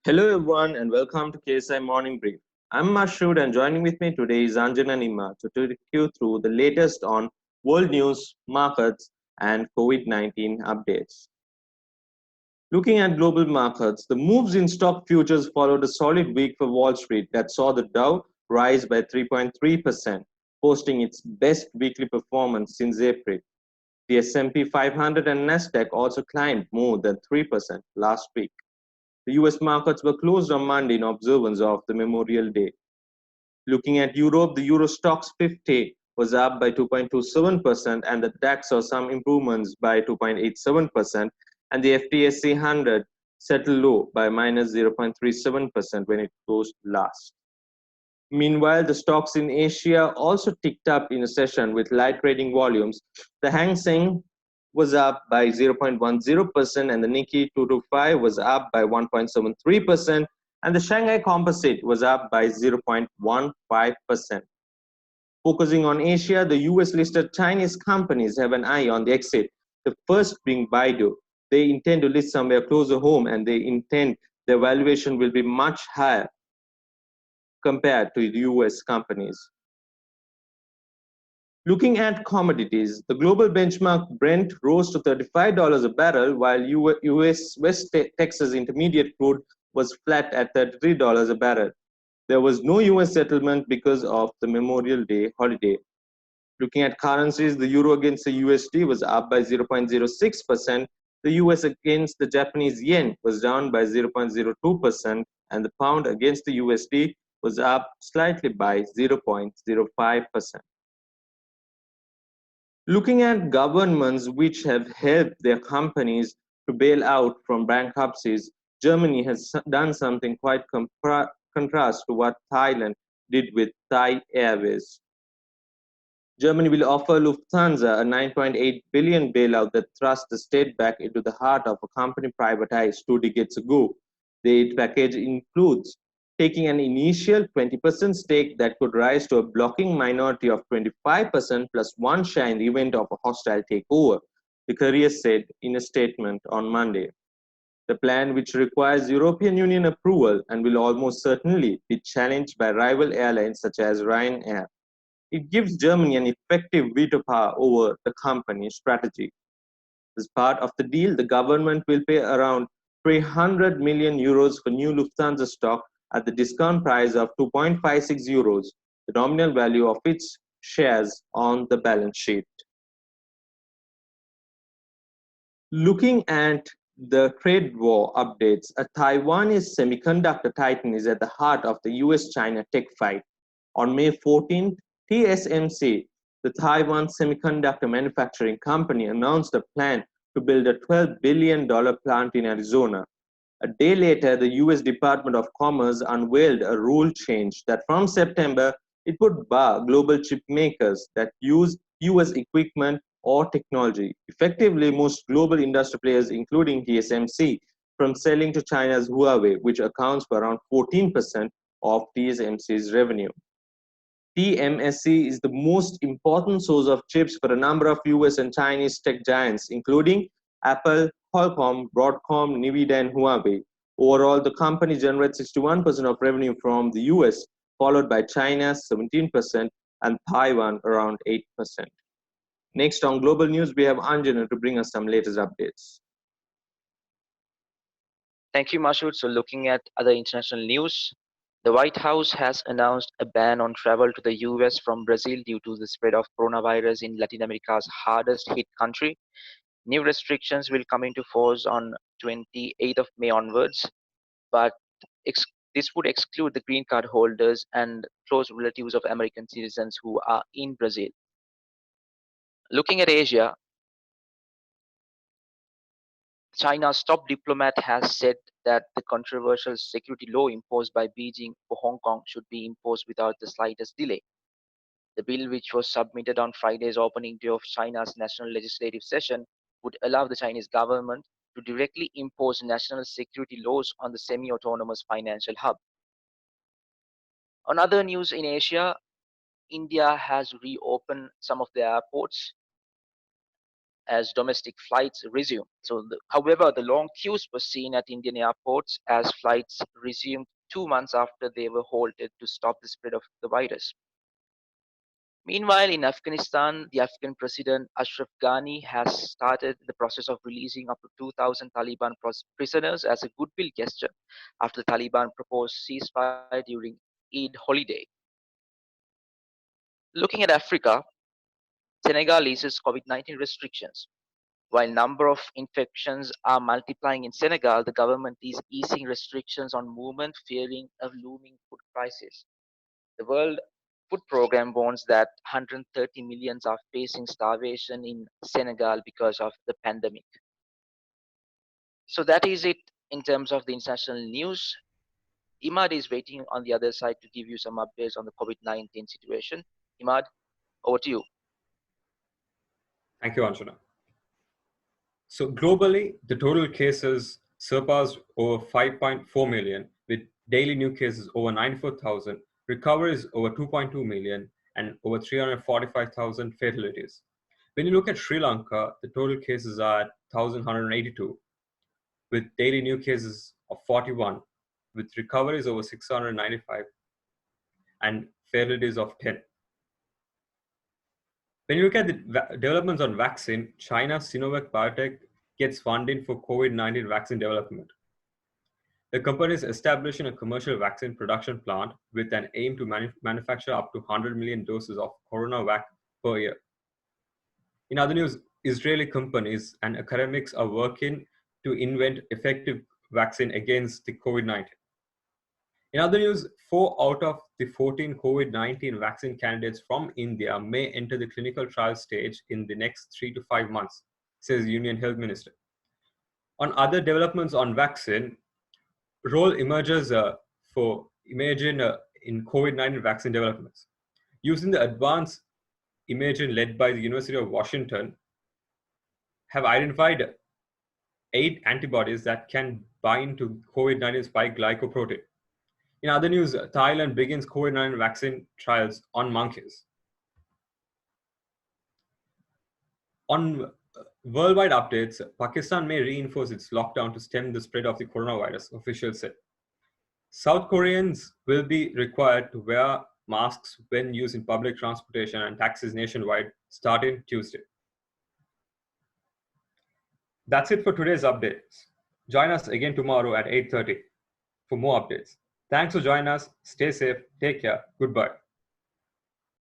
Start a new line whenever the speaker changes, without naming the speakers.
Hello everyone and welcome to KSI Morning Brief. I'm Mashood and joining with me today is Anjana Nima to take you through the latest on world news, markets and COVID-19 updates. Looking at global markets, the moves in stock futures followed a solid week for Wall Street that saw the Dow rise by 3.3%, posting its best weekly performance since April. The S&P 500 and Nasdaq also climbed more than 3% last week. The US markets were closed on Monday in observance of the Memorial Day. Looking at Europe, the Euro Stoxx 50 was up by 2.27% and the DAX saw some improvements by 2.87% and the FTSE 100 settled low by minus 0.37% when it closed last. Meanwhile, the stocks in Asia also ticked up in a session with light trading volumes. The Hang Seng was up by 0.10% and the Nikkei 225 was up by 1.73% and the Shanghai Composite was up by 0.15%. Focusing on Asia, the US listed Chinese companies have an eye on the exit. The first being Baidu. They intend to list somewhere closer home and they intend their valuation will be much higher compared to the US companies. Looking at commodities, the global benchmark Brent rose to $35 a barrel, while US West Texas Intermediate crude was flat at $33 a barrel. There was no US settlement because of the Memorial Day holiday. Looking at currencies, the euro against the USD was up by 0.06%, the US against the Japanese yen was down by 0.02%, and the pound against the USD was up slightly by 0.05%. Looking at governments which have helped their companies to bail out from bankruptcies, Germany has done something quite contrast to what Thailand did with Thai Airways. Germany will offer Lufthansa a 9.8 billion bailout that thrusts the state back into the heart of a company privatized 2 decades ago. The aid package includes taking an initial 20% stake that could rise to a blocking minority of 25% plus one share in the event of a hostile takeover, the courier said in a statement on Monday. The plan, which requires European Union approval and will almost certainly be challenged by rival airlines such as Ryanair, it gives Germany an effective veto power over the company's strategy. As part of the deal, the government will pay around 300 million euros for new Lufthansa stock at the discount price of 2.56 euros, the nominal value of its shares on the balance sheet. Looking at the trade war updates, a Taiwanese semiconductor titan is at the heart of the US-China tech fight. On May 14th, TSMC, the Taiwan Semiconductor Manufacturing Company, announced a plan to build a $12 billion plant in Arizona. A day later, the US Department of Commerce unveiled a rule change that from September, it would bar global chip makers that use US equipment or technology, effectively most global industry players, including TSMC, from selling to China's Huawei, which accounts for around 14% of TSMC's revenue. TMSC is the most important source of chips for a number of US and Chinese tech giants, including Apple, Qualcomm, Broadcom, Nvidia, and Huawei. Overall, the company generates 61% of revenue from the US, followed by China 17% and Taiwan around 8%. Next on global news, we have Anjana to bring us some latest updates.
Thank you, Mashood. So looking at other international news, the White House has announced a ban on travel to the US from Brazil due to the spread of coronavirus in Latin America's hardest hit country. New restrictions will come into force on 28th of May onwards, but this would exclude the green card holders and close relatives of American citizens who are in Brazil. Looking at Asia, China's top diplomat has said that the controversial security law imposed by Beijing for Hong Kong should be imposed without the slightest delay. The bill, which was submitted on Friday's opening day of China's national legislative session, would allow the Chinese government to directly impose national security laws on the semi-autonomous financial hub. On other news in Asia, India has reopened some of their airports, as domestic flights resume. However, the long queues were seen at Indian airports as flights resumed 2 months after they were halted to stop the spread of the virus. Meanwhile, in Afghanistan, the Afghan President Ashraf Ghani has started the process of releasing up to 2,000 Taliban prisoners as a goodwill gesture after the Taliban proposed ceasefire during Eid holiday. Looking at Africa, Senegal eases COVID-19 restrictions. While number of infections are multiplying in Senegal, the government is easing restrictions on movement, fearing a looming food crisis. The World Food Programme warns that 130 millions are facing starvation in Senegal because of the pandemic. So that is it in terms of the international news. Imad is waiting on the other side to give you some updates on the COVID-19 situation. Imad, over to you.
Thank you, Anjana. So globally, the total cases surpassed over 5.4 million, with daily new cases over 94,000, recoveries over 2.2 million, and over 345,000 fatalities. When you look at Sri Lanka, the total cases are at 1,182, with daily new cases of 41, with recoveries over 695, and fatalities of 10. When you look at the developments on vaccine, China's Sinovac Biotech gets funding for COVID-19 vaccine development. The company is establishing a commercial vaccine production plant with an aim to manufacture up to 100 million doses of CoronaVac per year. In other news, Israeli companies and academics are working to invent effective vaccine against the COVID-19. In other news, 4 out of the 14 COVID-19 vaccine candidates from India may enter the clinical trial stage in the next 3 to 5 months, says Union Health Minister. On other developments on vaccine, role emerges for imaging in COVID-19 vaccine developments. Using the advanced imaging led by the University of Washington, have identified 8 antibodies that can bind to COVID-19 spike glycoprotein. In other news, Thailand begins COVID-19 vaccine trials on monkeys. On worldwide updates, Pakistan may reinforce its lockdown to stem the spread of the coronavirus, officials said. South Koreans will be required to wear masks when used in public transportation and taxis nationwide starting Tuesday. That's it for today's updates. Join us again tomorrow at 8:30 for more updates. Thanks for joining us. Stay safe. Take care. Goodbye.